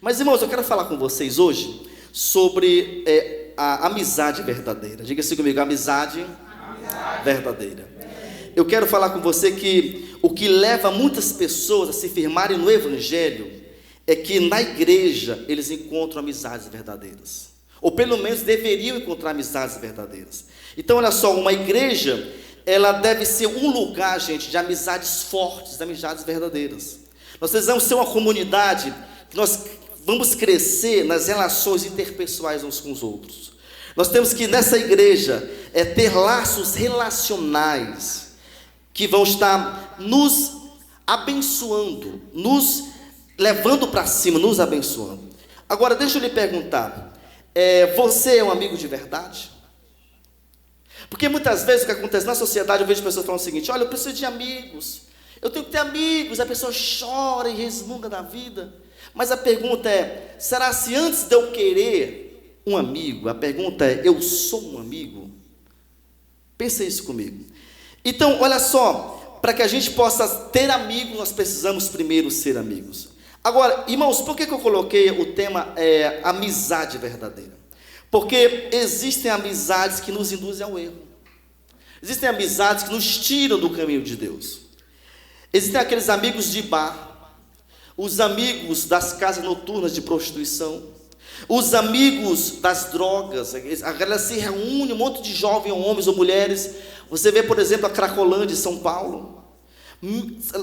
Mas, irmãos, eu quero falar com vocês hoje sobre a amizade verdadeira. Diga assim comigo, amizade verdadeira. Eu quero falar com você que o que leva muitas pessoas a se firmarem no Evangelho é que na igreja eles encontram amizades verdadeiras, ou pelo menos deveriam encontrar amizades verdadeiras. Então olha só, uma igreja, ela deve ser um lugar, gente, de amizades fortes, de amizades verdadeiras. Nós precisamos ser uma comunidade que nós vamos crescer nas relações interpessoais uns com os outros. Nós temos que nessa igreja ter laços relacionais que vão estar nos abençoando, nos levando para cima, nos abençoando. Agora deixa eu lhe perguntar, você é um amigo de verdade? Porque muitas vezes o que acontece na sociedade, eu vejo pessoas falando o seguinte: olha, eu preciso de amigos, eu tenho que ter amigos. A pessoa chora e resmunga da vida. Mas a pergunta é, será se antes de eu querer um amigo, a pergunta é, eu sou um amigo? Pensa isso comigo. Então, olha só, para que a gente possa ter amigos, nós precisamos primeiro ser amigos. Agora, irmãos, por que eu coloquei o tema amizade verdadeira? Porque existem amizades que nos induzem ao erro. Existem amizades que nos tiram do caminho de Deus. Existem aqueles amigos de bar, os amigos das casas noturnas de prostituição, os amigos das drogas. A galera se reúne, um monte de jovens, homens ou mulheres. Você vê, por exemplo, a Cracolândia de São Paulo.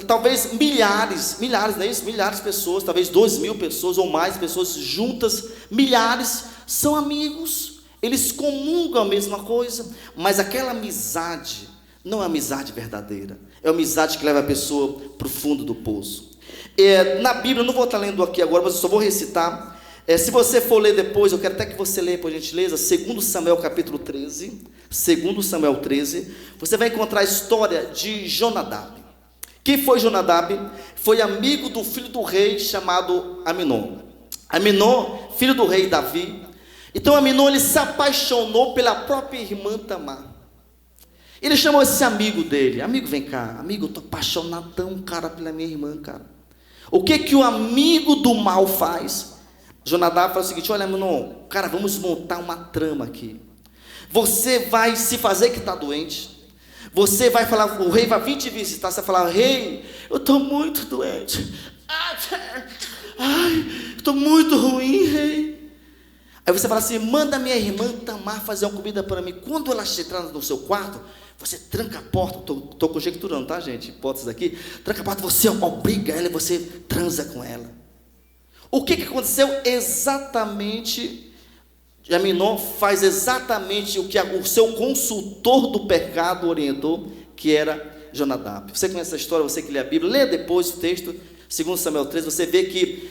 Talvez milhares, não é isso? Milhares de pessoas, talvez 2.000 pessoas ou mais pessoas juntas, milhares, são amigos, eles comungam a mesma coisa, mas aquela amizade não é amizade verdadeira, é uma amizade que leva a pessoa para o fundo do poço. Na Bíblia, eu não vou estar lendo aqui agora, mas eu só vou recitar. Se você for ler depois, eu quero até que você leia, por gentileza, 2 Samuel capítulo 13, 2 Samuel 13, você vai encontrar a história de Jonadab. Quem foi Jonadab? Foi amigo do filho do rei chamado Aminon. Aminon, filho do rei Davi. Então Aminon, ele se apaixonou pela própria irmã Tamar. Ele chamou esse amigo dele: amigo, vem cá, amigo, eu estou apaixonadão, cara, pela minha irmã, cara. O que o amigo do mal faz? Jonadab fala o seguinte: olha, Aminon, cara, vamos montar uma trama aqui. Você vai se fazer que está doente. Você vai falar, o rei vai vir te visitar, você vai falar: rei, eu estou muito doente. Ai, estou muito ruim, rei. Aí você fala assim: manda minha irmã Tamar fazer uma comida para mim. Quando ela entrar no seu quarto, você tranca a porta. Estou conjecturando, tá, gente? Hipóteses aqui. Tranca a porta, você obriga ela e você transa com ela. O que aconteceu? Exatamente, Aminon faz exatamente o que o seu consultor do pecado orientou, que era Jonadab. Você conhece essa história, você que lê a Bíblia, lê depois o texto, 2 Samuel 13, você vê que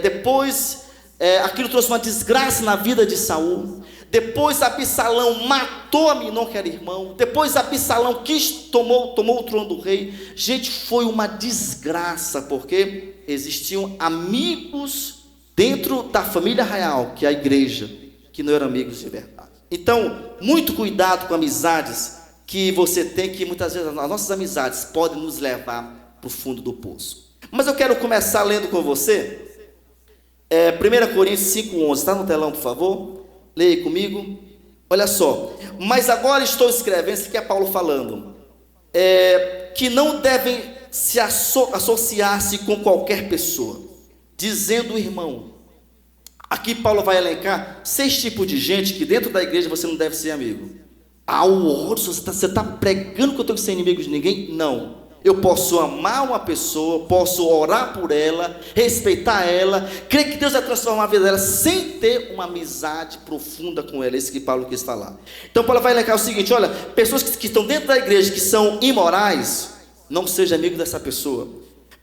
depois aquilo trouxe uma desgraça na vida de Saul. Depois Absalão matou Aminon, que era irmão. Depois Absalão tomou o trono do rei. Gente, foi uma desgraça, porque existiam amigos dentro da família real, que é a igreja, que não eram amigos de verdade. Então, muito cuidado com amizades que você tem, que muitas vezes as nossas amizades podem nos levar para o fundo do poço. Mas eu quero começar lendo com você 1 Coríntios 5,11, está no telão, por favor? Leia aí comigo. Olha só: mas agora estou escrevendo, isso aqui é Paulo falando, que não devem se associar-se com qualquer pessoa, dizendo: irmão. Aqui Paulo vai elencar 6 tipos de gente que dentro da igreja você não deve ser amigo. Você está pregando que eu tenho que ser inimigo de ninguém? Não. Eu posso amar uma pessoa, posso orar por ela, respeitar ela, crer que Deus vai transformar a vida dela sem ter uma amizade profunda com ela. É isso que Paulo quis falar. Então Paulo vai elencar o seguinte: olha, pessoas que estão dentro da igreja que são imorais, não seja amigo dessa pessoa.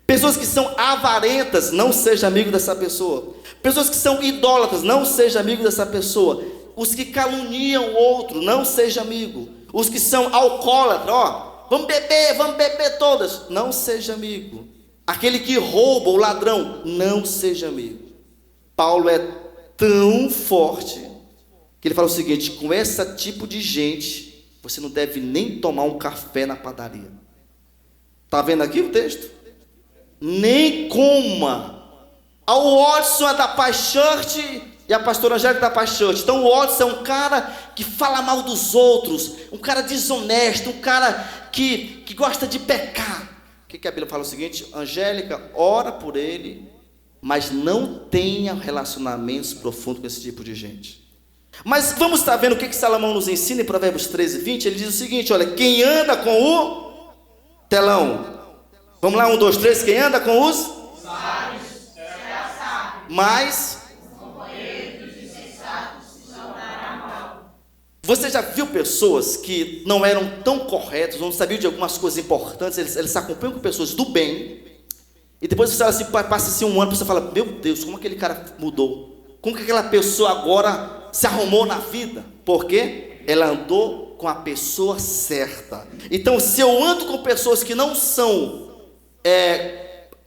Pessoas que são avarentas, não seja amigo dessa pessoa. Pessoas que são idólatras, não seja amigo dessa pessoa. Os que caluniam o outro, não seja amigo. Os que são alcoólatras, vamos beber todas, não seja amigo. Aquele que rouba, o ladrão, não seja amigo. Paulo é tão forte que ele fala o seguinte: com esse tipo de gente, você não deve nem tomar um café na padaria. Está vendo aqui o texto? Nem coma O Watson é da Paz Church e a pastora Angélica da Paz Church. Então o Watson é um cara que fala mal dos outros, um cara desonesto, um cara que gosta de pecar. O que a Bíblia fala? O seguinte: Angélica, ora por ele, mas não tenha relacionamentos profundos com esse tipo de gente. Mas vamos estar vendo o que Salomão nos ensina em Provérbios 13, 20. Ele diz o seguinte: olha, quem anda com o telão, vamos lá, 1, 2, 3, quem anda com os sábios será sábio, mas os companheiros insensatos se tornarão mal. Você já viu pessoas que não eram tão corretas, não sabiam de algumas coisas importantes, eles se acompanham com pessoas do bem, e depois você assim, passa assim um ano, você fala: meu Deus, como aquele cara mudou? Como que aquela pessoa agora se arrumou na vida? Porque ela andou com a pessoa certa. Então, se eu ando com pessoas que não são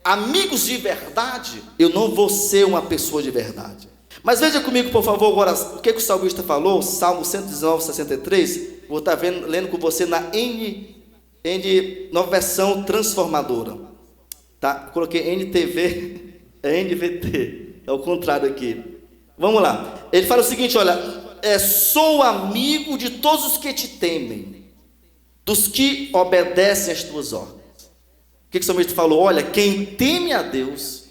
amigos de verdade, eu não vou ser uma pessoa de verdade. Mas veja comigo, por favor, agora o que o salmista falou, Salmo 119, 63. Vou estar lendo com você na nova versão transformadora, tá? Coloquei NTV, é NVT, é o contrário aqui. Vamos lá. Ele fala o seguinte: olha, sou amigo de todos os que te temem, dos que obedecem às tuas ordens. O que o salmista falou? Olha, quem teme a Deus,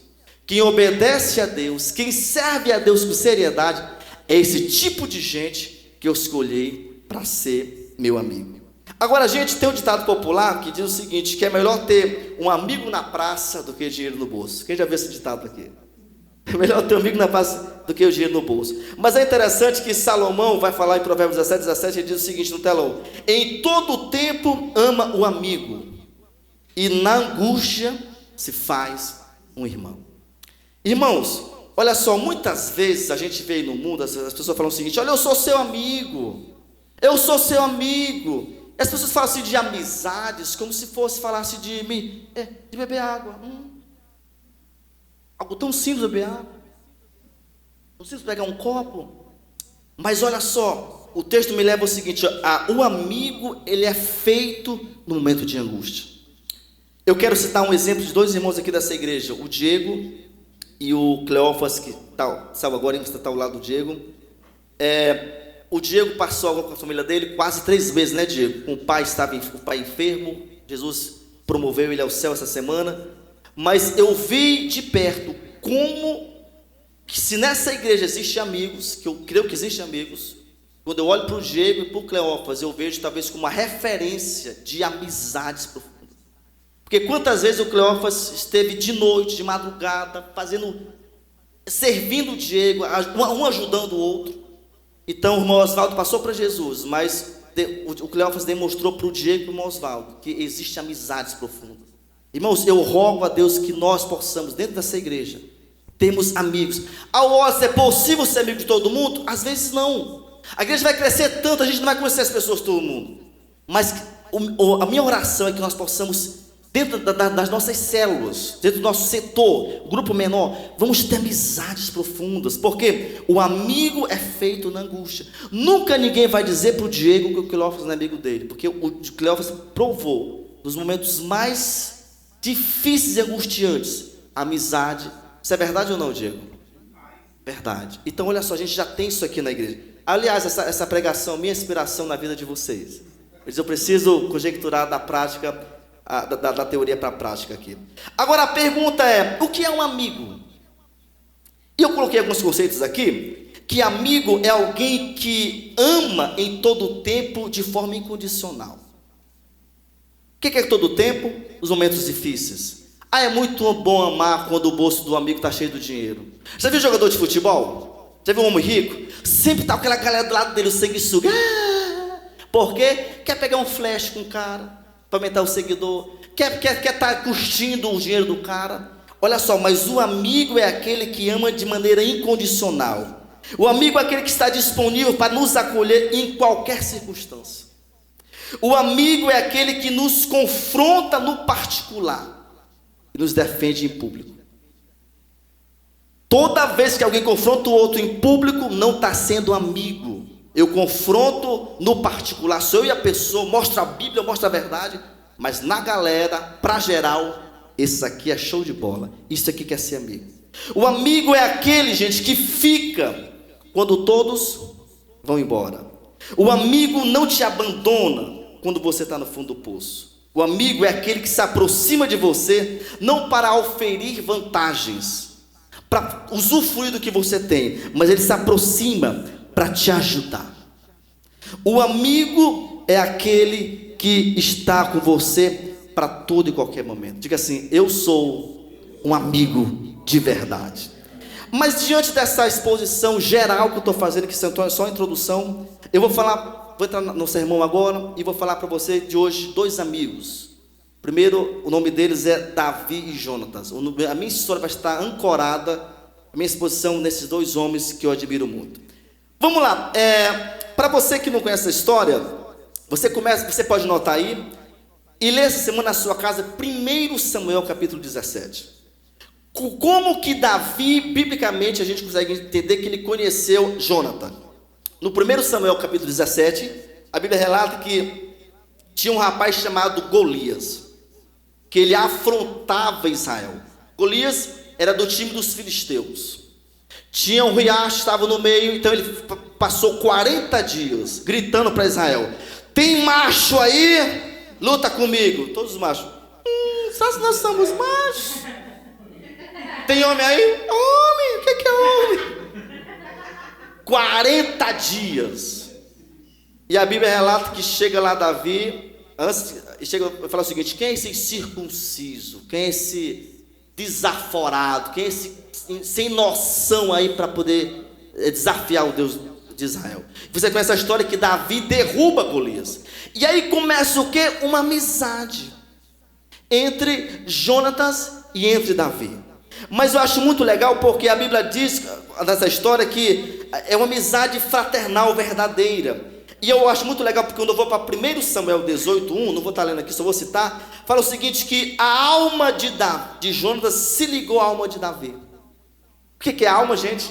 quem obedece a Deus, quem serve a Deus com seriedade, é esse tipo de gente que eu escolhi para ser meu amigo. Agora, gente, tem um ditado popular que diz o seguinte: que é melhor ter um amigo na praça do que dinheiro no bolso. Quem já viu esse ditado aqui? É melhor ter um amigo na praça do que o dinheiro no bolso. Mas é interessante que Salomão vai falar em Provérbios 17, 17, ele diz o seguinte no telão: em todo tempo ama o amigo, e na angústia se faz um irmão. Irmãos, olha só, muitas vezes a gente vê no mundo as pessoas falam o seguinte: olha, eu sou seu amigo, eu sou seu amigo. As pessoas falam assim de amizades como se fosse falasse de beber água. Algo tão simples, beber água. Não simples pegar um copo. Mas olha só, o texto me leva ao seguinte: o amigo, ele é feito no momento de angústia. Eu quero citar um exemplo de dois irmãos aqui dessa igreja, o Diego e o Cleófas, que salvo agora, está ao lado do Diego. O Diego passou com a família dele quase 3 meses, né, Diego? O pai enfermo, Jesus promoveu ele ao céu essa semana. Mas eu vi de perto como que, se nessa igreja existem amigos, que eu creio que existem amigos, quando eu olho para o Diego e para o Cleófas, eu vejo talvez como uma referência de amizades profundas. Porque quantas vezes o Cleófas esteve de noite, de madrugada, servindo o Diego, um ajudando o outro. Então o irmão Oswaldo passou para Jesus, mas o Cleófas demonstrou para o Diego e para o irmão Oswaldo que existem amizades profundas. Irmãos, eu rogo a Deus que nós possamos, dentro dessa igreja, termos amigos. É possível ser amigo de todo mundo? Às vezes não. A igreja vai crescer tanto, a gente não vai conhecer as pessoas todo mundo. Mas a minha oração é que nós possamos, dentro das nossas células, dentro do nosso setor, grupo menor, vamos ter amizades profundas, porque o amigo é feito na angústia. Nunca ninguém vai dizer para o Diego que o Cleófas não é amigo dele, porque o Cleófas provou, nos momentos mais difíceis e angustiantes, amizade. Isso é verdade ou não, Diego? Verdade. Então olha só, a gente já tem isso aqui na igreja. Aliás, essa pregação é minha inspiração na vida de vocês. Eu preciso conjecturar da prática, da teoria para a prática aqui. Agora a pergunta é: o que é um amigo? E eu coloquei alguns conceitos aqui, que amigo é alguém que ama em todo o tempo de forma incondicional. O que é todo o tempo? Os momentos difíceis. É muito bom amar quando o bolso do amigo está cheio de dinheiro. Já viu jogador de futebol? Já viu um homem rico? Sempre está aquela galera do lado dele, o sanguessuga. Por quê? Quer pegar um flash com o cara, para aumentar o seguidor. Quer estar curtindo o dinheiro do cara. Olha só, mas o amigo é aquele que ama de maneira incondicional. O amigo é aquele que está disponível para nos acolher em qualquer circunstância. O amigo é aquele que nos confronta no particular e nos defende em público. Toda vez que alguém confronta o outro em público, não está sendo amigo. Eu confronto no particular, sou eu e a pessoa, mostro a Bíblia, mostro a verdade, mas na galera, para geral, esse aqui é show de bola. Isso aqui quer ser amigo. O amigo é aquele, gente, que fica quando todos vão embora. O amigo não te abandona quando você está no fundo do poço. O amigo é aquele que se aproxima de você, não para oferir vantagens, para usufruir do que você tem, mas ele se aproxima para te ajudar. O amigo é aquele que está com você para todo e qualquer momento. Diga assim: eu sou um amigo de verdade. Mas diante dessa exposição geral que eu estou fazendo, que é só a introdução, eu vou entrar no sermão agora e vou falar para você de hoje dois amigos. Primeiro, o nome deles é Davi e Jonatas. A minha história vai estar ancorada, a minha exposição nesses dois homens que eu admiro muito. Vamos lá, para você que não conhece a história, você pode anotar aí e ler essa semana na sua casa 1 Samuel capítulo 17. Como que Davi, biblicamente, a gente consegue entender que ele conheceu Jonathan. No 1 Samuel capítulo 17, a Bíblia relata que tinha um rapaz chamado Golias, que ele afrontava Israel. Golias era do time dos filisteus. Tinha um riacho, estava no meio, então ele passou 40 dias gritando para Israel: tem macho aí? Luta comigo. Todos os machos: só se nós somos machos. Tem homem aí? Homem, o que é homem? 40 dias. E a Bíblia relata que chega lá Davi, chega e fala o seguinte: quem é esse incircunciso? Quem é esse desaforado? Quem é esse sem noção aí para poder desafiar o Deus de Israel? Você conhece a história que Davi derruba Golias. E aí começa o quê? Uma amizade entre Jonatas e entre Davi. Mas eu acho muito legal porque a Bíblia diz nessa história que é uma amizade fraternal verdadeira. E eu acho muito legal porque quando eu vou para 1 Samuel 18:1, não vou estar lendo aqui, só vou citar, fala o seguinte: que a alma de Jonatas se ligou à alma de Davi. O que é a alma, gente?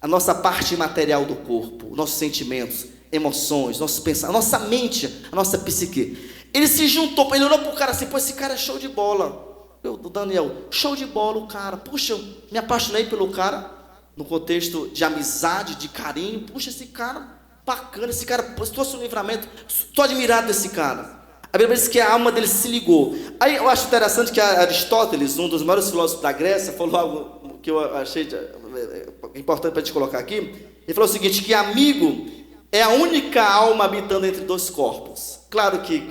A nossa parte material do corpo, nossos sentimentos, emoções, nossos pensamentos, a nossa mente, a nossa psique. Ele se juntou, ele olhou para o cara assim: pô, esse cara é show de bola. O Daniel, show de bola o cara. Puxa, eu me apaixonei pelo cara, no contexto de amizade, de carinho. Puxa, esse cara bacana, esse cara, estou um livramento, estou admirado desse cara. A Bíblia diz que a alma dele se ligou. Aí eu acho interessante que Aristóteles, um dos maiores filósofos da Grécia, falou algo que eu achei importante para te colocar aqui. Ele falou o seguinte: que amigo é a única alma habitando entre dois corpos. Claro que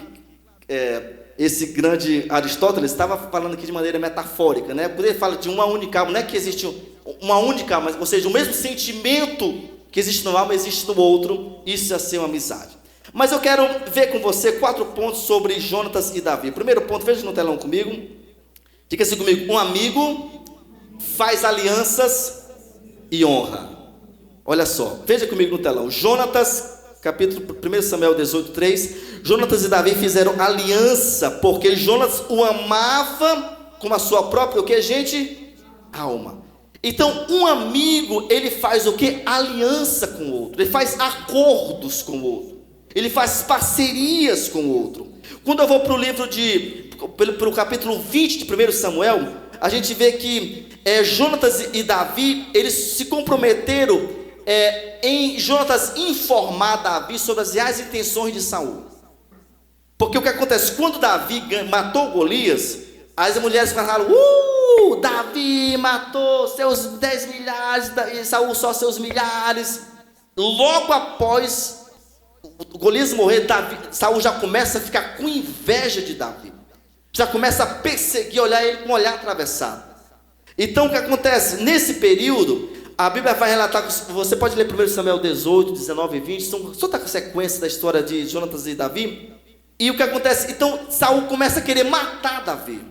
esse grande Aristóteles estava falando aqui de maneira metafórica, né? Quando ele fala de uma única alma, não é que existe uma única alma, ou seja, o mesmo sentimento que existe no alma existe no outro. Isso é ser uma amizade. Mas eu quero ver com você 4 pontos sobre Jonatas e Davi. Primeiro ponto, veja no telão comigo. Diga assim comigo: um amigo faz alianças e honra. Olha só, veja comigo no telão. Jonatas, capítulo 1 Samuel 18:3. Jonatas e Davi fizeram aliança, porque Jonatas o amava como a sua própria, o que, gente? Alma. Então, um amigo, ele faz o que? Aliança com o outro. Ele faz acordos com o outro. Ele faz parcerias com o outro. Quando eu vou para o livro pelo capítulo 20 de 1 Samuel, a gente vê que Jonatas e Davi, eles se comprometeram em Jonatas informar Davi sobre as reais intenções de Saul. Porque o que acontece? Quando Davi matou Golias, as mulheres falaram: Davi matou seus 10 milhares, e Saul só seus milhares. Logo após Golias morrer, Saul já começa a ficar com inveja de Davi. Já começa a perseguir, olhar ele com um olhar atravessado. Então o que acontece? Nesse período, a Bíblia vai relatar, você pode ler 1 Samuel 18, 19 e 20, só está com a sequência da história de Jonatas e Davi. E o que acontece? Então Saul começa a querer matar Davi.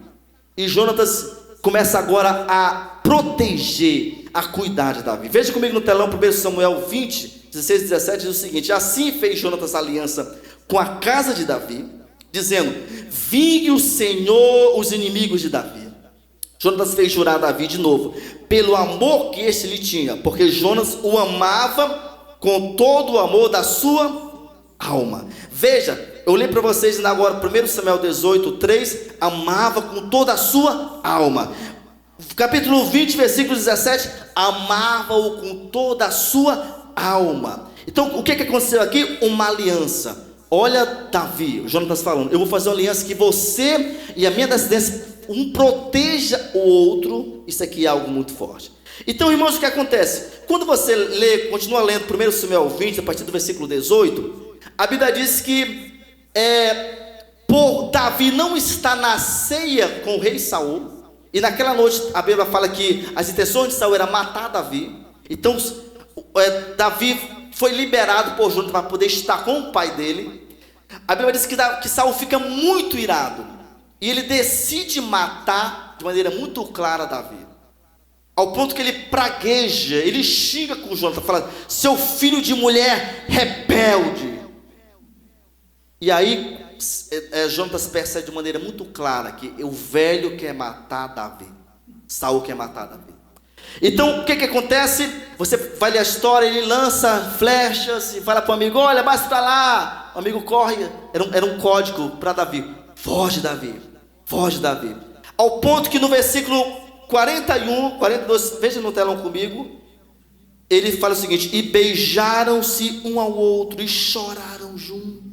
E Jonatas começa agora a proteger, a cuidar de Davi. Veja comigo no telão 1 Samuel 20, 16 e 17, diz o seguinte: assim fez Jonatas aliança com a casa de Davi, dizendo: vingue o Senhor os inimigos de Davi. Jonatas fez jurar Davi de novo, pelo amor que este lhe tinha, porque Jonatas o amava com todo o amor da sua alma. Veja, eu li para vocês agora 1 Samuel 18, 3, amava com toda a sua alma. capítulo 20, versículo 17, amava-o com toda a sua alma. Então, o que aconteceu aqui? Uma aliança. Olha Davi, o Jonatas falando, eu vou fazer uma aliança que você e a minha descendência, um proteja o outro. Isso aqui é algo muito forte. Então, irmãos, o que acontece? Quando você lê, continua lendo 1 Samuel 20, a partir do versículo 18, a Bíblia diz que por Davi não está na ceia com o rei Saul, e naquela noite a Bíblia fala que as intenções de Saul era matar Davi. Então Davi foi liberado por Jonatas para poder estar com o pai dele. A Bíblia diz que Saul fica muito irado, e ele decide matar de maneira muito clara Davi, ao ponto que ele pragueja, ele xinga com Jonatas, fala: seu filho de mulher rebelde. E aí Jonatas percebe de maneira muito clara que o velho quer matar Davi, Saul quer matar Davi. Então o que acontece? Você vai ler a história, ele lança flechas e fala para o amigo: olha, mais para lá. O amigo corre, era um código para Davi: foge Davi, foge Davi. Ao ponto que no versículo 41, 42, veja no telão comigo, ele fala o seguinte: e beijaram-se um ao outro e choraram juntos.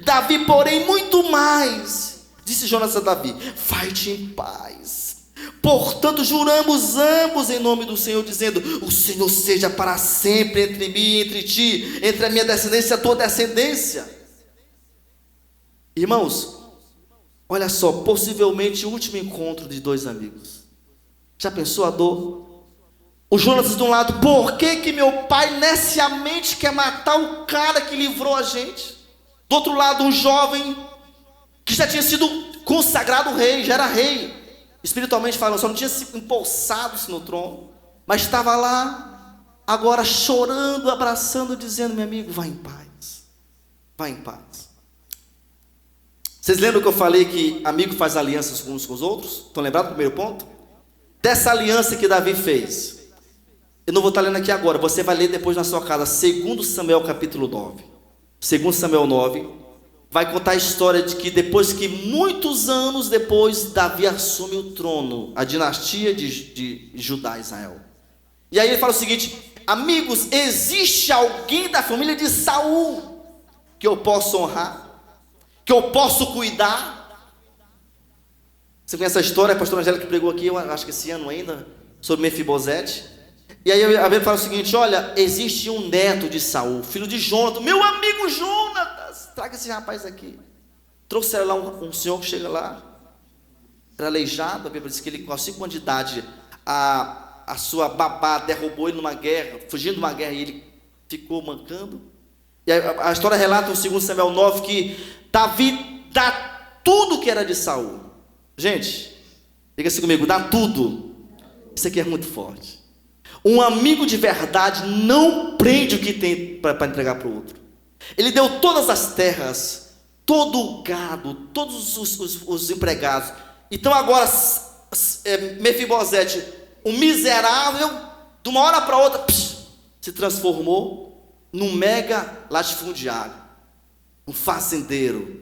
Davi, porém, muito mais, disse Jonatas a Davi: vai-te em paz. Portanto, juramos ambos em nome do Senhor, dizendo: o Senhor seja para sempre entre mim e entre ti, entre a minha descendência e a tua descendência. Irmãos, olha só, possivelmente o último encontro de dois amigos. Já pensou a dor? O Jonatas de um lado: por que meu pai neciamente quer matar o cara que livrou a gente? Do outro lado, um jovem que já tinha sido consagrado rei, já era rei, espiritualmente falando, só não tinha se empossado-se no trono, mas estava lá, agora chorando, abraçando, dizendo: meu amigo, vá em paz, vá em paz. Vocês lembram que eu falei que amigo faz alianças uns com os outros? Estão lembrados do primeiro ponto? Dessa aliança que Davi fez, eu não vou estar lendo aqui agora, você vai ler depois na sua casa, 2 Samuel capítulo 9. 2 Samuel 9, vai contar a história de que depois que muitos anos depois, Davi assume o trono, a dinastia de Judá e Israel. E aí ele fala o seguinte: amigos, existe alguém da família de Saul que eu posso honrar, que eu posso cuidar? Você conhece a história? A pastora Angélica que pregou aqui, eu acho que esse ano ainda, sobre Mefibosete. E aí a Bíblia fala o seguinte: olha, existe um neto de Saul, filho de Jonatas, meu amigo Jonatas, traga esse rapaz aqui. Trouxeram lá um senhor que chega lá, era aleijado. A Bíblia diz que ele, com 5 anos de idade, a sua babá derrubou ele numa guerra, fugindo de uma guerra, e ele ficou mancando. E a história relata em 2 Samuel 9 que Davi dá tudo que era de Saul. Gente, diga assim comigo: dá tudo. Isso aqui é muito forte. Um amigo de verdade não prende o que tem para entregar para o outro. Ele deu todas as terras, todo o gado, todos os empregados. Então agora Mefibosete, um miserável, de uma hora para outra, se transformou num mega latifundiário, um fazendeiro.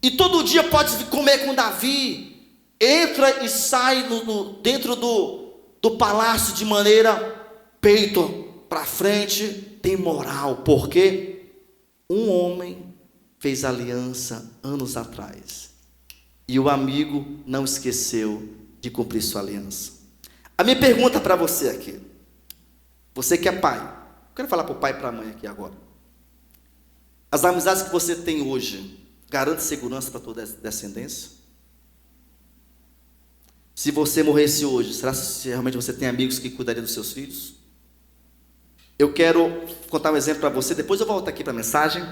E todo dia pode comer com Davi, entra e sai dentro do palácio de maneira peito para frente, tem moral, porque um homem fez aliança anos atrás e o amigo não esqueceu de cumprir sua aliança. A minha pergunta para você aqui, você que é pai, eu quero falar para o pai e para a mãe aqui agora: as amizades que você tem hoje garantem segurança para a tua descendência? Se você morresse hoje, será que realmente você tem amigos que cuidariam dos seus filhos? Eu quero contar um exemplo para você, depois eu volto aqui para a mensagem.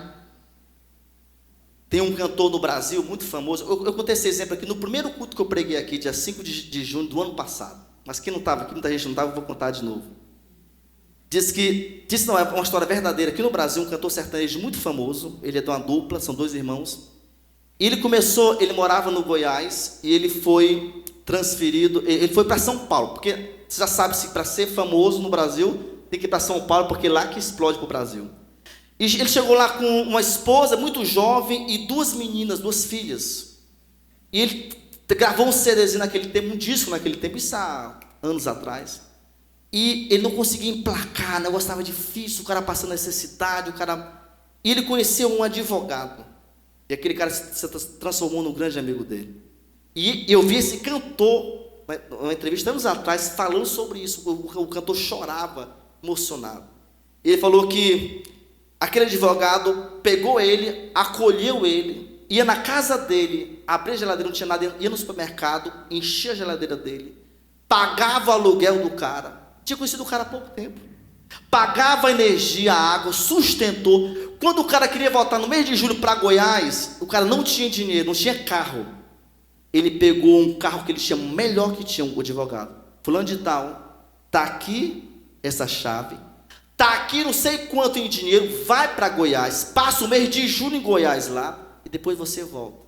Tem um cantor no Brasil muito famoso, eu contei esse exemplo aqui no primeiro culto que eu preguei aqui, dia 5 de junho do ano passado. Mas quem não estava aqui, muita gente não estava, eu vou contar de novo. Disse não, é uma história verdadeira. Aqui no Brasil, um cantor sertanejo muito famoso, ele é de uma dupla, são 2 irmãos. E ele morava no Goiás, e ele foi transferido, ele foi para São Paulo, porque você já sabe, se para ser famoso no Brasil, tem que ir para São Paulo, porque é lá que explode para o Brasil. E ele chegou lá com uma esposa muito jovem e 2 meninas, 2 filhas. E ele gravou um CDzinho naquele tempo, um disco naquele tempo, isso há anos atrás. E ele não conseguia emplacar, o negócio estava difícil, o cara passando necessidade, E ele conheceu um advogado. E aquele cara se transformou num grande amigo dele. E eu vi esse cantor, uma entrevista anos atrás, falando sobre isso. O cantor chorava, emocionado. Ele falou que aquele advogado pegou ele, acolheu ele, ia na casa dele, abria a geladeira, não tinha nada, ia no supermercado, enchia a geladeira dele, pagava o aluguel do cara. Tinha conhecido o cara há pouco tempo. Pagava a energia, a água, sustentou. Quando o cara queria voltar no mês de julho para Goiás, o cara não tinha dinheiro, não tinha carro. Ele pegou um carro que ele tinha, melhor que tinha, o advogado. Fulano de tal, tá aqui essa chave, tá aqui não sei quanto em dinheiro, vai para Goiás, passa o mês de julho em Goiás lá, e depois você volta.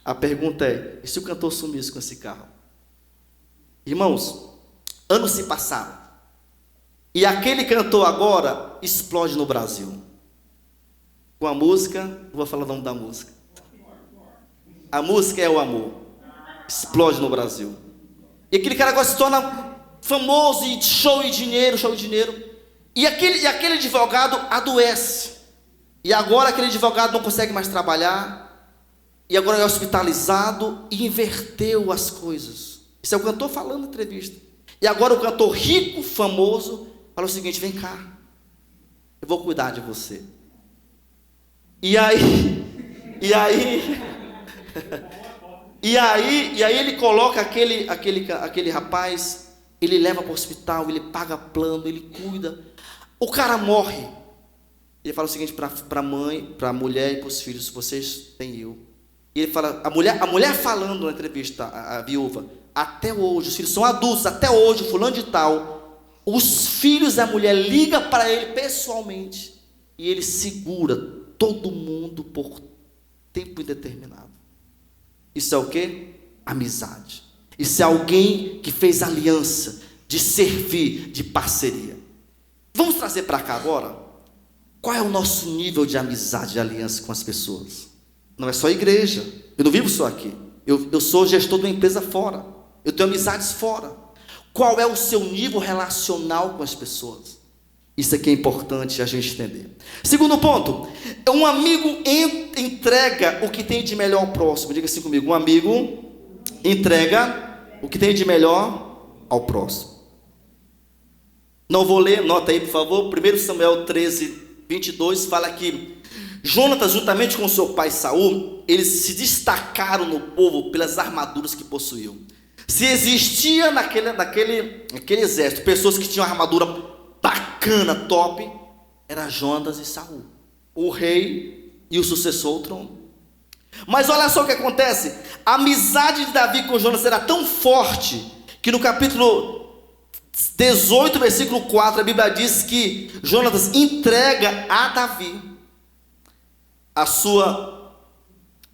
A pergunta é, e se o cantor sumisse com esse carro? Irmãos, anos se passaram. E aquele cantor agora explode no Brasil. Com a música, não vou falar o nome da música. A música é o amor. Explode no Brasil. E aquele cara agora se torna famoso e show de dinheiro. E aquele advogado adoece. E agora aquele advogado não consegue mais trabalhar. E agora é hospitalizado e inverteu as coisas. Isso é o cantor falando na entrevista. E agora o cantor rico, famoso, fala o seguinte: vem cá, eu vou cuidar de você. E aí ele coloca aquele rapaz, ele leva para o hospital, ele paga plano, ele cuida. O cara morre. Ele fala o seguinte para a mãe, para a mulher e para os filhos: vocês têm eu. E ele fala, a mulher falando na entrevista, a viúva: até hoje, os filhos são adultos, até hoje, fulano de tal, os filhos da mulher ligam para ele pessoalmente, e ele segura todo mundo por tempo indeterminado. Isso é o quê? Amizade. Isso é alguém que fez aliança, de servir, de parceria. Vamos trazer para cá agora, qual é o nosso nível de amizade, de aliança com as pessoas? Não é só igreja, eu não vivo só aqui, eu sou gestor de uma empresa fora, eu tenho amizades fora. Qual é o seu nível relacional com as pessoas? Isso aqui é importante a gente entender. Segundo ponto, um amigo entrega o que tem de melhor ao próximo. Diga assim comigo: um amigo entrega o que tem de melhor ao próximo. Não vou ler, nota aí por favor. 1 Samuel 13:22 fala que Jonatas, juntamente com seu pai Saul, eles se destacaram no povo pelas armaduras que possuíam. Se existia naquele exército pessoas que tinham armadura bacana, top, era Jonatas e Saul, o rei e o sucessor ao trono. Mas olha só o que acontece: a amizade de Davi com Jonatas era tão forte que no capítulo 18, versículo 4, a Bíblia diz que Jonatas entrega a Davi a sua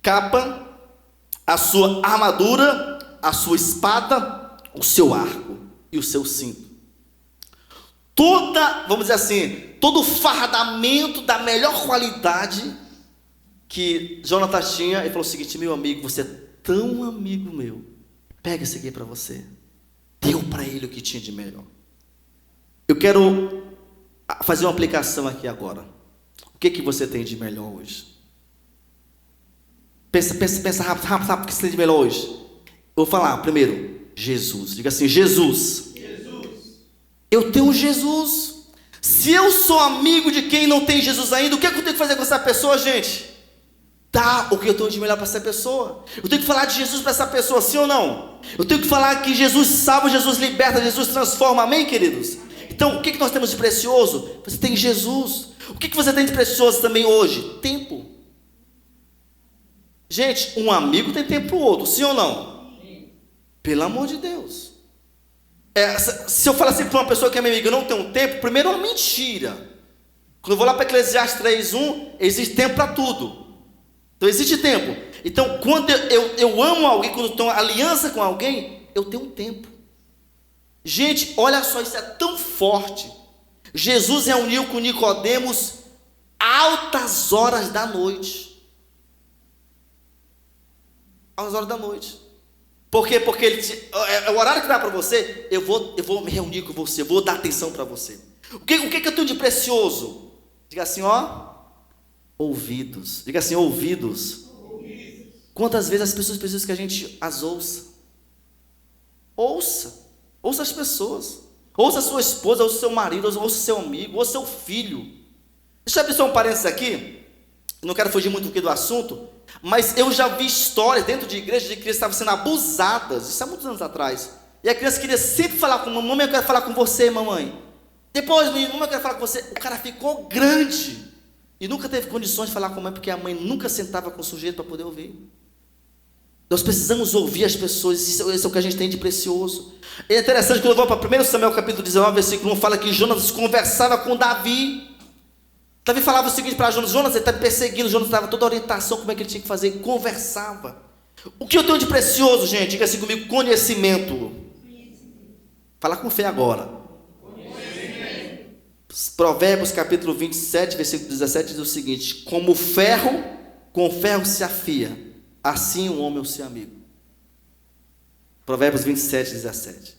capa, a sua armadura, a sua espada, o seu arco e o seu cinto. Vamos dizer assim, todo o fardamento da melhor qualidade que Jonatas tinha. Ele falou o seguinte: meu amigo, você é tão amigo meu, pega isso aqui para você. Deu para ele o que tinha de melhor. Eu quero fazer uma aplicação aqui agora. O que você tem de melhor hoje? Pensa rápido, o que você tem de melhor hoje? Eu vou falar primeiro, Jesus. Diga assim: Jesus. Eu tenho Jesus. Se eu sou amigo de quem não tem Jesus ainda, o que eu tenho que fazer com essa pessoa, gente? Dá o que eu tenho de melhor para essa pessoa. Eu tenho que falar de Jesus para essa pessoa, sim ou não? Eu tenho que falar que Jesus salva, Jesus liberta, Jesus transforma, amém, queridos? Então, o que nós temos de precioso? Você tem Jesus. O que você tem de precioso também hoje? Tempo. Gente, um amigo tem tempo para o outro, sim ou não? Sim. Pelo amor de Deus. Se eu falar assim para uma pessoa que é minha amiga, eu não tenho tempo, primeiro é uma mentira. Quando eu vou lá para Eclesiastes 3:1, existe tempo para tudo. Então existe tempo. Então quando eu amo alguém, quando eu tenho aliança com alguém, eu tenho um tempo. Gente, olha só, isso é tão forte. Jesus reuniu com Nicodemos altas horas da noite. Às horas da noite. Por quê? Porque é o horário que dá para você, eu vou me reunir com você, eu vou dar atenção para você. O que eu tenho de precioso? Diga assim, ó, ouvidos. Diga assim, ouvidos. Quantas vezes as pessoas precisam que a gente as ouça? Ouça as pessoas. Ouça a sua esposa, ouça o seu marido, ouça o seu amigo, ouça o seu filho. Deixa eu abrir só um parênteses aqui. Não quero fugir muito aqui do assunto, mas eu já vi histórias dentro de igrejas de crianças que estavam sendo abusadas, isso há muitos anos atrás. E a criança queria sempre falar com a mamãe, eu quero falar com você, mamãe. Depois, mamãe, eu quero falar com você. O cara ficou grande e nunca teve condições de falar com a mãe, porque a mãe nunca sentava com o sujeito para poder ouvir. Nós precisamos ouvir as pessoas, isso é o que a gente tem de precioso. É interessante, quando eu vou para 1 Samuel capítulo 19, versículo 1, fala que Jonas conversava com Davi. Davi falava o seguinte para Jonas, ele está me perseguindo, Jonas dava toda a orientação, como é que ele tinha que fazer, conversava. O que eu tenho de precioso, gente? Diga assim comigo, conhecimento. Fala com fé agora. Provérbios capítulo 27, versículo 17 diz o seguinte: como ferro, com ferro se afia, assim um homem é o seu amigo. Provérbios 27, 17.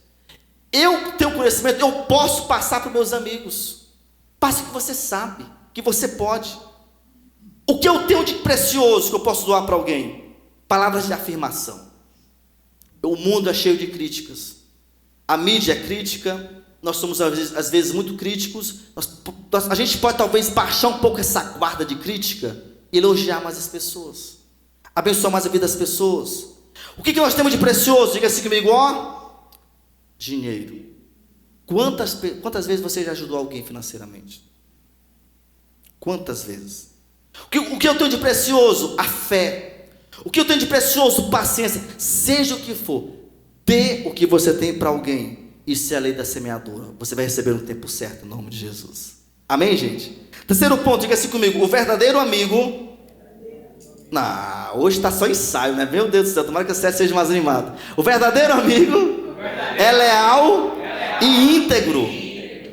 Eu tenho conhecimento, eu posso passar para os meus amigos. Passe o que você sabe, que você pode. O que eu tenho de precioso que eu posso doar para alguém? Palavras de afirmação. O mundo é cheio de críticas. A mídia é crítica. Nós somos às vezes muito críticos. A gente pode talvez baixar um pouco essa guarda de crítica e elogiar mais as pessoas, abençoar mais a vida das pessoas. O que nós temos de precioso? Diga assim comigo, ó, dinheiro. Quantas vezes você já ajudou alguém financeiramente? Quantas vezes? O que eu tenho de precioso? A fé. O que eu tenho de precioso? Paciência. Seja o que for, dê o que você tem para alguém. Isso é a lei da semeadura. Você vai receber no tempo certo, em nome de Jesus. Amém, gente? Terceiro ponto, diga assim comigo, o verdadeiro amigo. Hoje está só ensaio, né? Meu Deus do céu, tomara que a série seja mais animada. O verdadeiro amigo é leal e íntegro.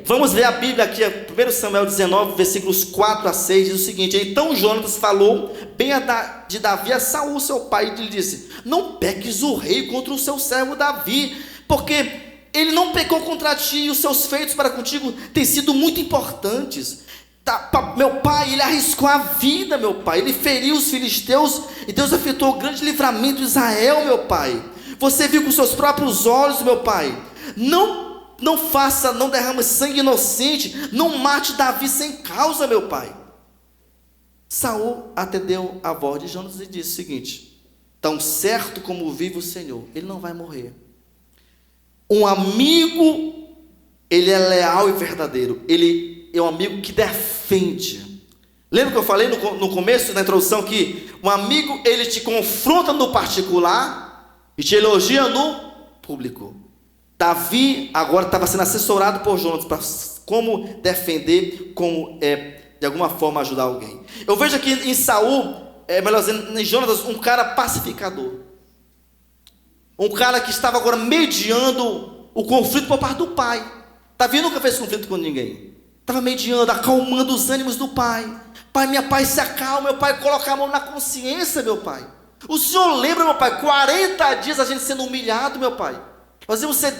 Vamos ver a Bíblia aqui, 1 Samuel 19, versículos 4 a 6, diz o seguinte: então Jonatas falou bem de Davi a Saul, seu pai, e lhe disse: não peques o rei contra o seu servo Davi, porque ele não pecou contra ti, e os seus feitos para contigo têm sido muito importantes. Meu pai, ele arriscou a vida, meu pai, ele feriu os filisteus, e Deus efetuou o grande livramento de Israel, meu pai. Você viu com seus próprios olhos, meu pai. Não derrame sangue inocente, não mate Davi sem causa, meu pai. Saul atendeu a voz de Jonas e disse o seguinte: tão certo como vive o Senhor, ele não vai morrer. Um amigo, ele é leal e verdadeiro, ele é um amigo que defende. Lembra que eu falei no começo, na introdução, que um amigo, ele te confronta no particular e te elogia no público. Davi agora estava sendo assessorado por Jonas para como defender, como de alguma forma ajudar alguém. Eu vejo aqui em Saul, melhor dizendo, em Jonas, um cara pacificador. Um cara que estava agora mediando o conflito por parte do pai. Davi nunca fez conflito com ninguém. Estava mediando, acalmando os ânimos do pai. Pai, minha pai, se acalma, meu pai, coloca a mão na consciência, meu pai. O senhor lembra, meu pai, 40 dias a gente sendo humilhado, meu pai. Nós íamos ser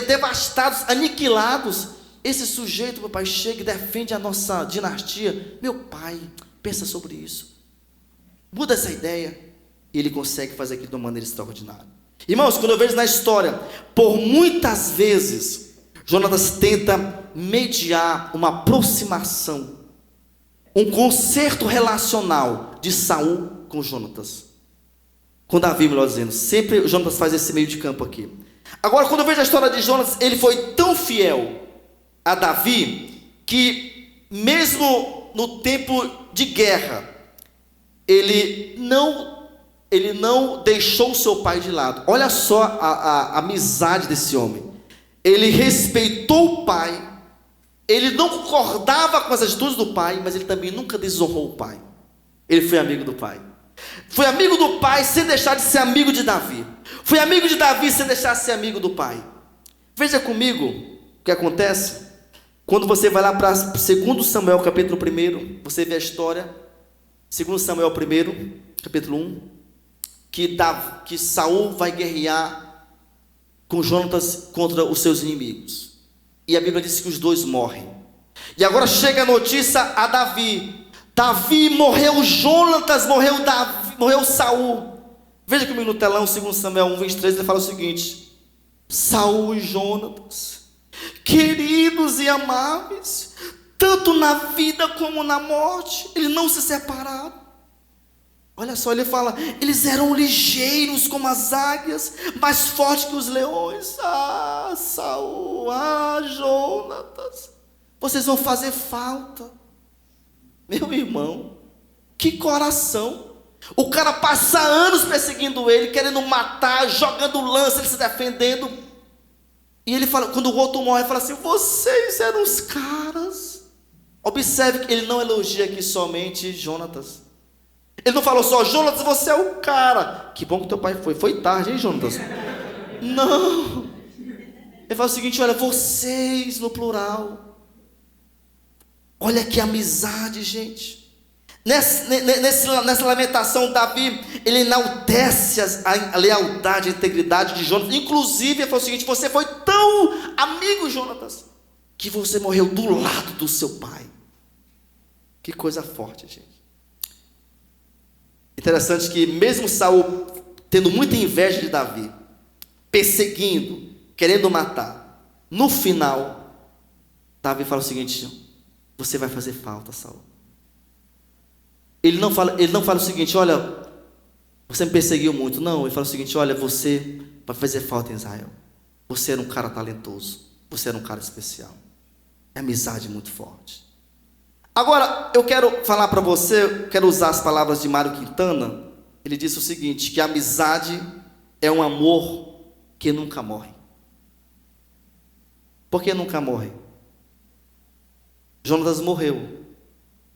devastados, aniquilados. Esse sujeito, meu pai, chega e defende a nossa dinastia. Meu pai, pensa sobre isso. Muda essa ideia. E ele consegue fazer aquilo de uma maneira extraordinária. Irmãos, quando eu vejo na história, por muitas vezes, Jonatas tenta mediar uma aproximação, um conserto relacional de Saul com Jonatas. Com Davi, melhor dizendo. Sempre Jonatas faz esse meio de campo aqui. Agora, quando eu vejo a história de Jonatas, ele foi tão fiel a Davi, que mesmo no tempo de guerra, ele não deixou seu pai de lado. Olha só a amizade desse homem. Ele respeitou o pai, ele não concordava com as atitudes do pai, mas ele também nunca desonrou o pai. Ele foi amigo do pai. Foi amigo do pai sem deixar de ser amigo de Davi. Foi amigo de Davi sem deixar de ser amigo do pai. Veja comigo o que acontece quando você vai lá para 2 Samuel capítulo 1, você vê a história, 2 Samuel 1, capítulo 1, que Saul vai guerrear com Jonatas contra os seus inimigos. E a Bíblia diz que os dois morrem. E agora chega a notícia a Davi. Davi morreu, Jonatas morreu, morreu Saul. Veja comigo no telão, 2 Samuel 1:23, ele fala o seguinte: Saul e Jonatas, queridos e amáveis, tanto na vida como na morte, eles não se separaram. Olha só, ele fala, eles eram ligeiros como as águias, mais fortes que os leões. Ah, Saul, ah, Jonatas, vocês vão fazer falta. Meu irmão, que coração. O cara passa anos perseguindo ele, querendo matar, jogando lança, ele se defendendo. E ele fala, quando o outro morre, ele fala assim, vocês eram os caras. Observe que ele não elogia aqui somente Jonatas. Ele não falou só, Jonatas, você é o cara. Que bom que teu pai foi. Foi tarde, hein, Jonatas? Não. Ele fala o seguinte, olha, vocês no plural. Olha que amizade, gente. Nessa lamentação, Davi, ele enaltece a lealdade, a integridade de Jonatas. Inclusive, ele fala o seguinte, você foi tão amigo, Jonatas, que você morreu do lado do seu pai. Que coisa forte, gente. Interessante que mesmo Saul tendo muita inveja de Davi, perseguindo, querendo matar, no final, Davi fala o seguinte, você vai fazer falta, Saul. Ele não fala o seguinte, olha, você me perseguiu muito. Não, ele fala o seguinte, olha, você vai fazer falta em Israel. Você era um cara talentoso, você era um cara especial. É amizade muito forte. Agora, eu quero falar para você, quero usar as palavras de Mário Quintana. Ele disse o seguinte, que a amizade é um amor que nunca morre. Por que nunca morre? Jonatas morreu,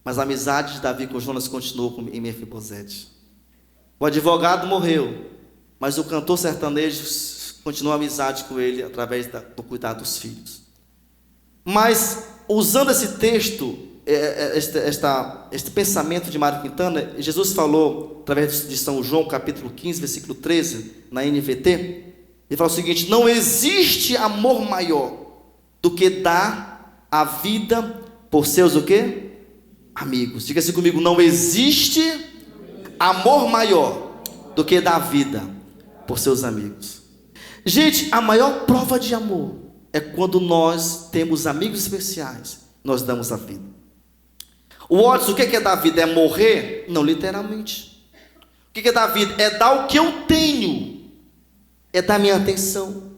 mas a amizade de Davi com Jonatas continuou em Mefibosete. O advogado morreu, mas o cantor sertanejo continuou a amizade com ele através do cuidado dos filhos. Mas, usando esse texto, este pensamento de Mário Quintana, Jesus falou, através de São João, capítulo 15, versículo 13, na NVT, ele fala o seguinte, não existe amor maior do que dar a vida por seus o quê? Amigos. Diga assim comigo, não existe amor maior do que dar a vida por seus amigos. Gente, a maior prova de amor é quando nós temos amigos especiais, nós damos a vida. O Watson, o que é dar vida? É morrer? Não literalmente. O que é dar vida? É dar o que eu tenho, é dar minha atenção,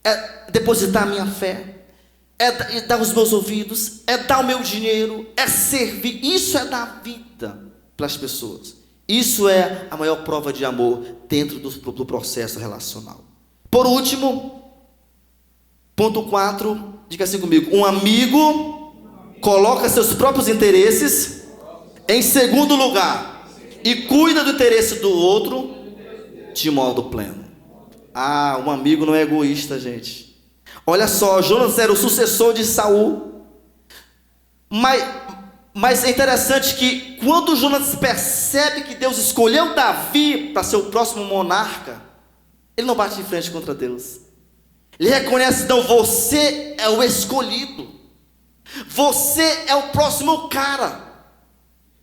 é depositar a minha fé, é dar os meus ouvidos, é dar o meu dinheiro, é servir. Isso é dar vida para as pessoas. Isso é a maior prova de amor dentro do processo relacional. Por último, ponto 4, diga assim comigo, um amigo coloca seus próprios interesses em segundo lugar e cuida do interesse do outro de modo pleno. Ah, um amigo não é egoísta, gente. Olha só, Jonatas era o sucessor de Saul. Mas é interessante que quando Jonatas percebe que Deus escolheu Davi para ser o próximo monarca, ele não bate de frente contra Deus. Ele reconhece, não, você é o escolhido. Você é o próximo cara.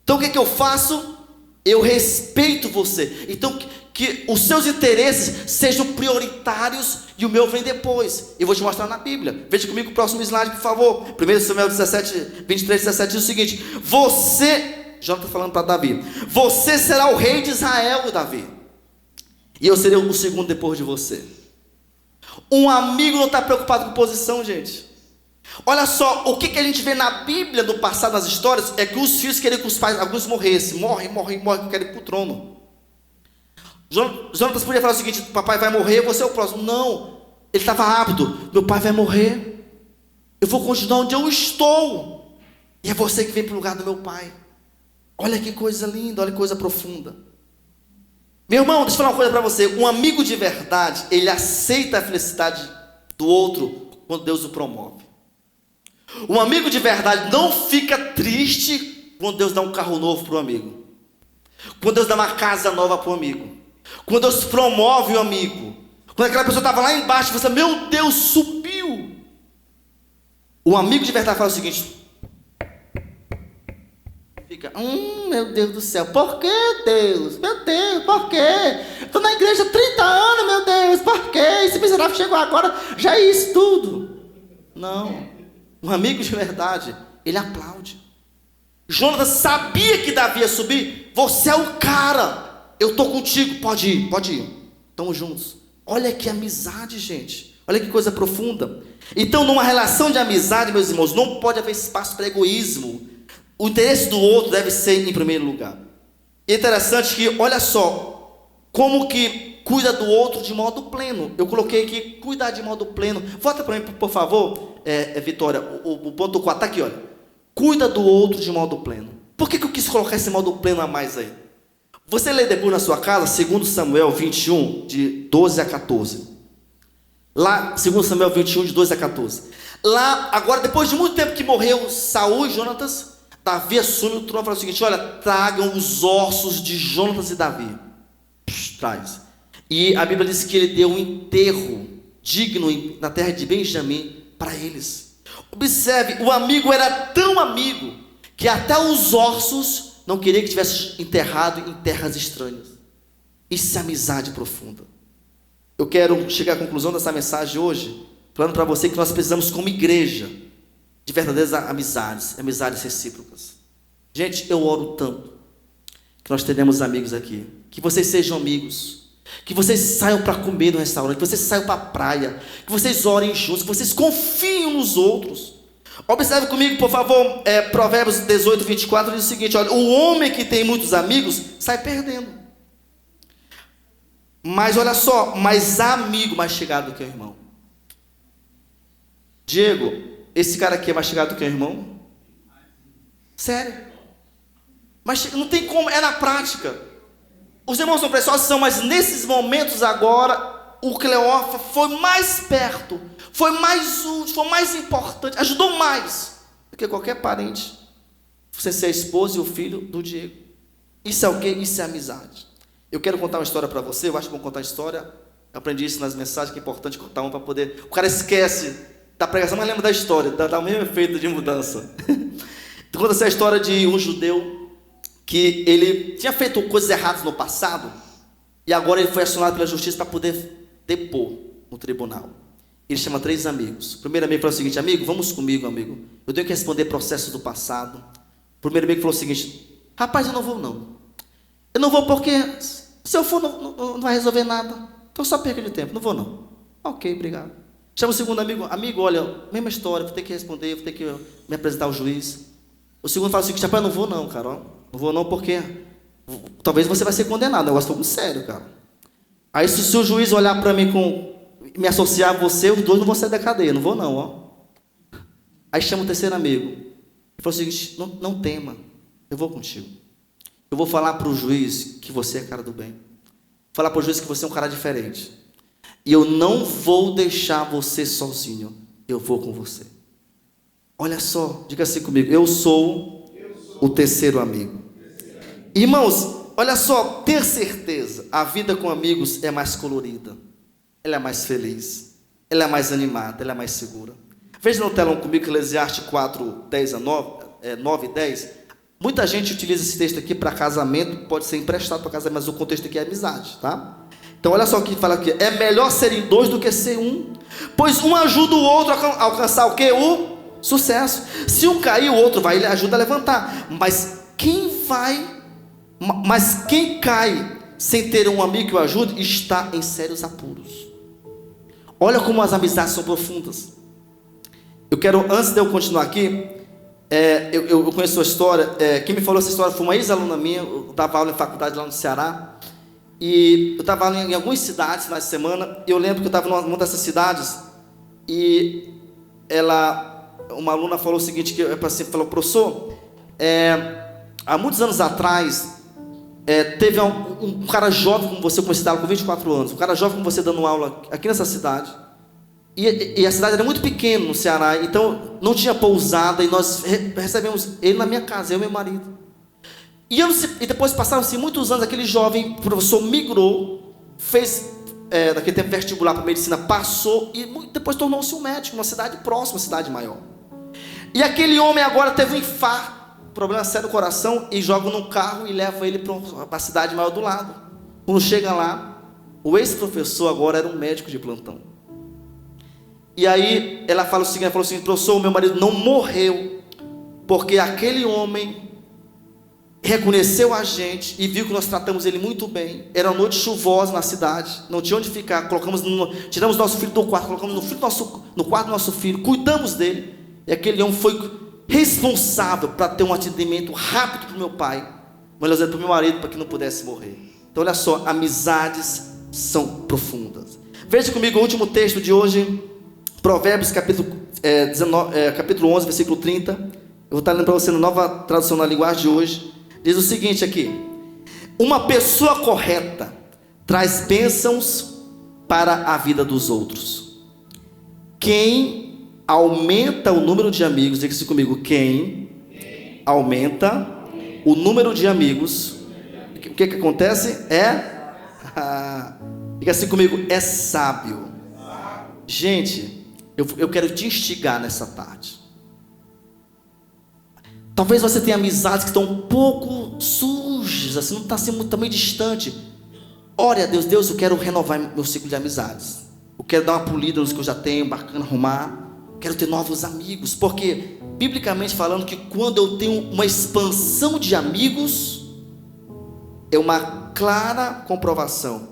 Então o que eu faço? Eu respeito você. Então que os seus interesses sejam prioritários e o meu vem depois. Eu vou te mostrar na Bíblia. Veja comigo o próximo slide, por favor. 1 Samuel 23, 17 diz o seguinte: você, Jó está falando para Davi, você será o rei de Israel, Davi, e eu serei o segundo depois de você. Um amigo não está preocupado com posição, gente. Olha só, o que a gente vê na Bíblia, no passado, nas histórias, é que os filhos queriam que os pais, alguns morressem. Morre, que querem ir para o trono. Jonatas podia falar o seguinte: papai vai morrer, você é o próximo. Não, ele estava rápido. Meu pai vai morrer, eu vou continuar onde eu estou, e é você que vem para o lugar do meu pai. Olha que coisa linda, olha que coisa profunda. Meu irmão, deixa eu falar uma coisa para você. Um amigo de verdade, ele aceita a felicidade do outro quando Deus o promove. Um amigo de verdade não fica triste quando Deus dá um carro novo para o amigo, quando Deus dá uma casa nova para o amigo. Quando Deus promove o amigo. Quando aquela pessoa estava lá embaixo, você, meu Deus, subiu. O amigo de verdade fala o seguinte: fica, meu Deus do céu, por que Deus? Meu Deus, por quê? Estou na igreja há 30 anos, meu Deus, por quê? Esse miserável chegou agora, já é isso tudo. Não, um amigo de verdade, ele aplaude. Jonatas sabia que Davi ia subir. Você é o cara, eu estou contigo, pode ir, estamos juntos. Olha que amizade, gente, olha que coisa profunda. Então, numa relação de amizade, meus irmãos, não pode haver espaço para egoísmo. O interesse do outro deve ser em primeiro lugar. E é interessante que, olha só, como que cuida do outro de modo pleno. Eu coloquei aqui, cuidar de modo pleno. Volta para mim, por favor, Vitória, o ponto 4, está aqui, olha. Cuida do outro de modo pleno. Por que eu quis colocar esse modo pleno a mais aí? Você lê depois na sua casa, 2 Samuel 21, de 12 a 14. Lá, 2 Samuel 21, de 12 a 14. Lá, agora, depois de muito tempo que morreu Saul e Jonatas, Davi assume o trono e fala o seguinte: olha, tragam os ossos de Jonatas e Davi. Traz. E a Bíblia diz que ele deu um enterro digno na terra de Benjamim para eles. Observe, o amigo era tão amigo que até os ossos não queria que tivesse enterrado em terras estranhas. Isso é amizade profunda. Eu quero chegar à conclusão dessa mensagem hoje, falando para você que nós precisamos, como igreja, de verdadeiras amizades recíprocas. Gente, eu oro tanto que nós teremos amigos aqui, que vocês sejam amigos, que vocês saiam para comer no restaurante, que vocês saiam para a praia, que vocês orem juntos, que vocês confiem uns nos outros. Observe comigo, por favor, Provérbios 18, 24 diz o seguinte: olha, o homem que tem muitos amigos sai perdendo. Mas olha só, mais amigo mais chegado do que o irmão. Diego, esse cara aqui é mais chegado do que o irmão? Sério? Mas não tem como, é na prática. Os irmãos são preciosos, mas nesses momentos agora, o Cleófas foi mais perto, foi mais útil, foi mais importante, ajudou mais do que qualquer parente. Você ser a esposa e o filho do Diego. Isso é o quê? Isso é amizade. Eu quero contar uma história para você, eu acho bom contar história. Eu aprendi isso nas mensagens, que é importante contar uma para poder... O cara esquece da pregação, mas lembra da história, dá o mesmo efeito de mudança. Conta-se a história de um judeu que ele tinha feito coisas erradas no passado e agora ele foi acionado pela justiça para poder depor no tribunal. Ele chama 3 amigos. O primeiro amigo falou o seguinte: amigo, vamos comigo, amigo. Eu tenho que responder processos do passado. O primeiro amigo falou o seguinte: rapaz, eu não vou não. Eu não vou porque se eu for não vai resolver nada. Então só perca de tempo, não vou não. Ok, obrigado. Chama o segundo amigo: amigo, olha, mesma história, vou ter que responder, vou ter que me apresentar ao juiz. O segundo fala o seguinte: rapaz, eu não vou não, cara. Não vou não porque talvez você vai ser condenado. O negócio foi muito sério, cara. Aí se o juiz olhar para mim me associar a você, os dois não vão sair da cadeia. Não vou não, ó. Aí chama o terceiro amigo. Ele falou o seguinte: não tema, eu vou contigo. Eu vou falar para o juiz que você é cara do bem. Vou falar para o juiz que você é um cara diferente. E eu não vou deixar você sozinho. Eu vou com você. Olha só, diga assim comigo: eu sou o terceiro amigo. Irmãos, olha só, ter certeza, a vida com amigos é mais colorida, ela é mais feliz, ela é mais animada, ela é mais segura. Veja no telão comigo Eclesiastes 4, 10 a 9 e 10. Muita gente utiliza esse texto aqui para casamento, pode ser emprestado para casamento, mas o contexto aqui é amizade, tá? Então olha só o que fala aqui: é melhor serem 2 do que ser um, pois um ajuda o outro a alcançar o quê? O sucesso. Se um cair, o outro vai e ajuda a levantar. Mas quem cai sem ter um amigo que o ajude, está em sérios apuros. Olha como as amizades são profundas. Eu quero, antes de eu continuar aqui, eu conheço a história. Quem me falou essa história foi uma ex-aluna minha. Eu dava aula em faculdade lá no Ceará. E eu estava em algumas cidades na semana. E eu lembro que eu estava numa dessas cidades. E uma aluna falou o seguinte: que falou, professor, há muitos anos atrás, teve um cara jovem como você, eu comecei a dar aula com 24 anos, um cara jovem como você dando aula aqui nessa cidade, e a cidade era muito pequena no Ceará, então não tinha pousada, e nós recebemos ele na minha casa, eu e meu marido. E depois passaram-se muitos anos, aquele jovem professor migrou naquele tempo, vestibular para medicina, passou e depois tornou-se um médico numa cidade próxima, cidade maior. E aquele homem agora teve um infarto, problema sério no coração, e joga num carro e leva ele para a cidade maior do lado. Quando chega lá, o ex-professor agora era um médico de plantão. E aí ela falou o seguinte: professor, meu marido não morreu, porque aquele homem reconheceu a gente e viu que nós tratamos ele muito bem. Era uma noite chuvosa na cidade, não tinha onde ficar, tiramos nosso filho do quarto, colocamos no quarto do nosso filho, cuidamos dele, e aquele homem foi responsável para ter um atendimento rápido para o meu pai, mas para o meu marido, para que não pudesse morrer. Então olha só, amizades são profundas. Veja comigo o último texto de hoje, Provérbios capítulo 11, versículo 30. Eu vou estar lendo para você na nova tradução na linguagem de hoje. Diz o seguinte aqui: uma pessoa correta traz bênçãos para a vida dos outros. Quem aumenta o número de amigos, diga assim comigo, quem aumenta o número de amigos, o que acontece? Diga assim comigo, é sábio. Gente, eu quero te instigar nessa tarde. Talvez você tenha amizades que estão um pouco sujas, assim, não está assim muito também distante. Ore a Deus: Deus, eu quero renovar meu ciclo de amizades. Eu quero dar uma polida nos que eu já tenho, bacana, arrumar. Quero ter novos amigos, porque biblicamente falando que quando eu tenho uma expansão de amigos, é uma clara comprovação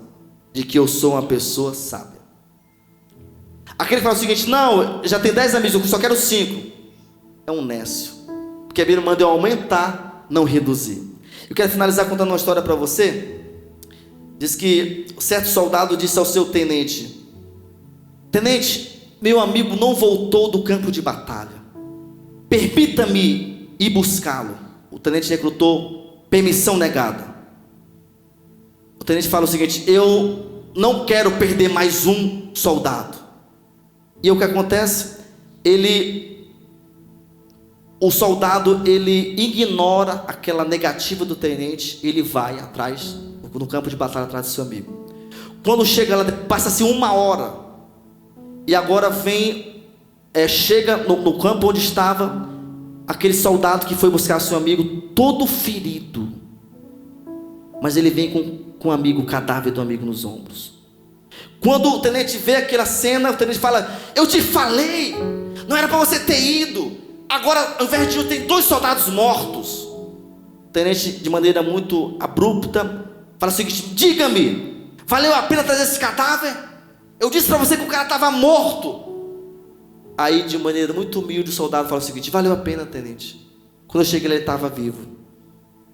de que eu sou uma pessoa sábia. Aquele que fala o seguinte: não, já tem 10 amigos, eu só quero 5, é um nécio, porque a Bíblia manda eu aumentar, não reduzir. Eu quero finalizar contando uma história para você. Diz que certo soldado disse ao seu tenente: tenente, meu amigo não voltou do campo de batalha, permita-me ir buscá-lo. O tenente recrutou: permissão negada. O tenente fala o seguinte: eu não quero perder mais um soldado. E o que acontece? O soldado, ele ignora aquela negativa do tenente, ele vai atrás, no campo de batalha, atrás do seu amigo. Quando chega lá, passa-se 1 hora, e agora chega no campo onde estava aquele soldado que foi buscar seu amigo, todo ferido, mas ele vem com o cadáver do amigo nos ombros. Quando o tenente vê aquela cena, o tenente fala: eu te falei, não era para você ter ido, agora ao invés de eu tem 2 soldados mortos. O tenente, de maneira muito abrupta, fala o seguinte: diga-me, valeu a pena trazer esse cadáver? Eu disse para você que o cara estava morto. Aí, de maneira muito humilde, o soldado fala o seguinte: valeu a pena, tenente. Quando eu cheguei, ele estava vivo.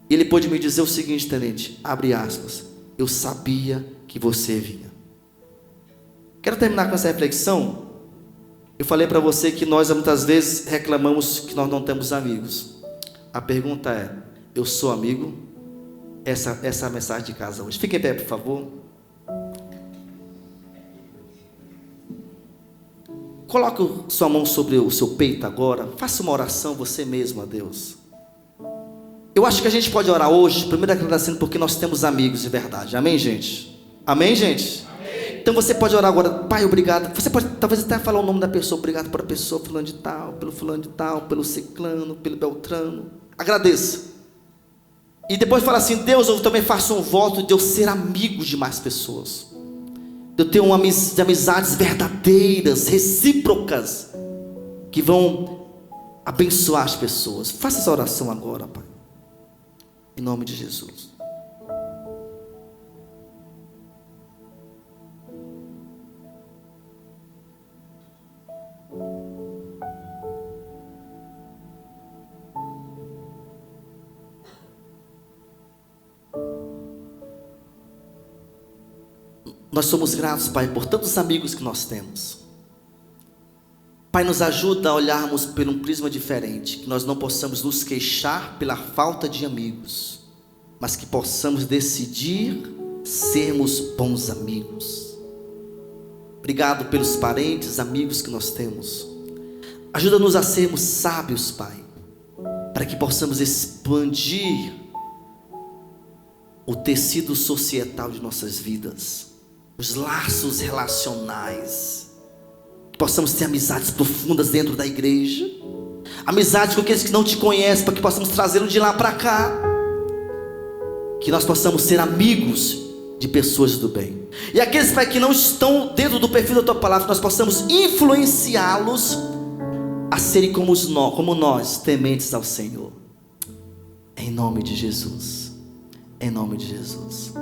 E ele pôde me dizer o seguinte: tenente, abre aspas, eu sabia que você vinha. Quero terminar com essa reflexão. Eu falei para você que nós muitas vezes reclamamos que nós não temos amigos. A pergunta é: eu sou amigo? Essa é a mensagem de casa hoje. Fique em pé, por favor. Coloque sua mão sobre o seu peito agora. Faça uma oração você mesmo a Deus. Eu acho que a gente pode orar hoje, primeiro agradecendo porque nós temos amigos de verdade. Amém, gente? Amém, gente? Amém. Então você pode orar agora: Pai, obrigado. Você pode talvez até falar o nome da pessoa: obrigado por a pessoa fulano de tal, pelo fulano de tal, pelo ciclano, pelo beltrano. Agradeça. E depois fala assim: Deus, eu também faço um voto de eu ser amigo de mais pessoas, de eu ter amizades verdadeiras, recíprocas, que vão abençoar as pessoas. Faça essa oração agora, Pai, em nome de Jesus. Nós somos gratos, Pai, por tantos amigos que nós temos. Pai, nos ajuda a olharmos por um prisma diferente, que nós não possamos nos queixar pela falta de amigos, mas que possamos decidir sermos bons amigos. Obrigado pelos parentes, amigos que nós temos. Ajuda-nos a sermos sábios, Pai, para que possamos expandir o tecido societal de nossas vidas. os laços relacionais, que possamos ter amizades profundas dentro da igreja, amizade com aqueles que não te conhecem, para que possamos trazê-lo de lá para cá, que nós possamos ser amigos de pessoas do bem, e aqueles, Pai, que não estão dentro do perfil da Tua palavra, nós possamos influenciá-los a serem como nós, tementes ao Senhor, em nome de Jesus, em nome de Jesus.